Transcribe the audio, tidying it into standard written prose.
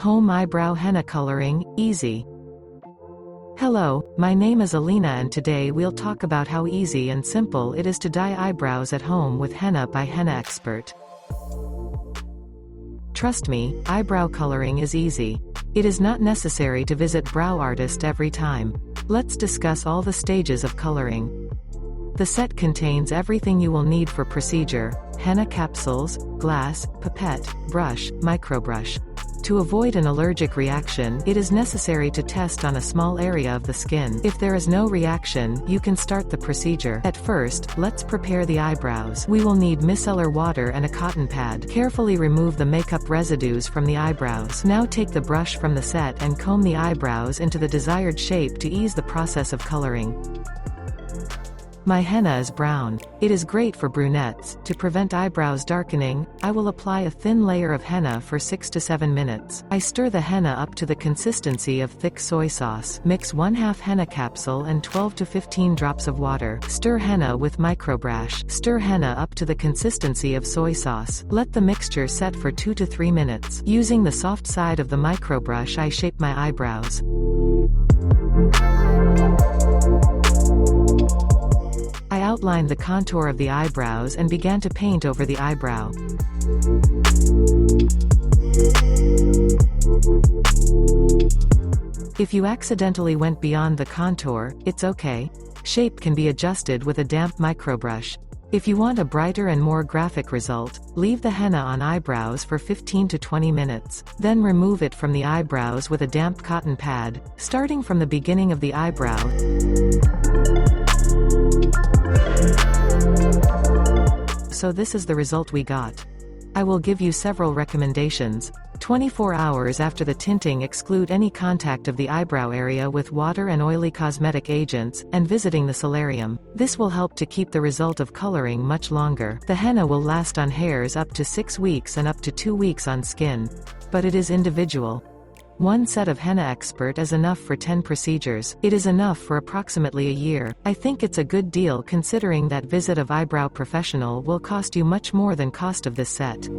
Home eyebrow henna coloring, easy. Hello, my name is Alina and today we'll talk about how easy and simple it is to dye eyebrows at home with henna by Henna Expert. Trust me, eyebrow coloring is easy. It is not necessary to visit brow artist every time. Let's discuss all the stages of coloring. The set contains everything you will need for procedure: henna capsules, glass, pipette, brush, microbrush. To avoid an allergic reaction, it is necessary to test on a small area of the skin. If there is no reaction, you can start the procedure. At first, let's prepare the eyebrows. We will need micellar water and a cotton pad. Carefully remove the makeup residues from the eyebrows. Now take the brush from the set and comb the eyebrows into the desired shape to ease the process of coloring. My henna is brown. It is great for brunettes. To prevent eyebrows darkening, I will apply a thin layer of henna for 6 to 7 minutes. I stir the henna up to the consistency of thick soy sauce. Mix 1/2 henna capsule and 12 to 15 drops of water. Stir henna with microbrush. Stir henna up to the consistency of soy sauce. Let the mixture set for 2 to 3 minutes. Using the soft side of the microbrush, I shape my eyebrows. I outlined the contour of the eyebrows and began to paint over the eyebrow. If you accidentally went beyond the contour, it's okay. Shape can be adjusted with a damp microbrush. If you want a brighter and more graphic result, leave the henna on eyebrows for 15 to 20 minutes. Then remove it from the eyebrows with a damp cotton pad, starting from the beginning of the eyebrow. So this is the result we got. I will give you several recommendations. 24 hours after the tinting, exclude any contact of the eyebrow area with water and oily cosmetic agents, and visiting the solarium. This will help to keep the result of coloring much longer. The henna will last on hairs up to 6 weeks and up to 2 weeks on skin. But it is individual. One set of Henna Expert is enough for 10 procedures. It is enough for approximately a year. I think it's a good deal considering that visit of eyebrow professional will cost you much more than cost of this set.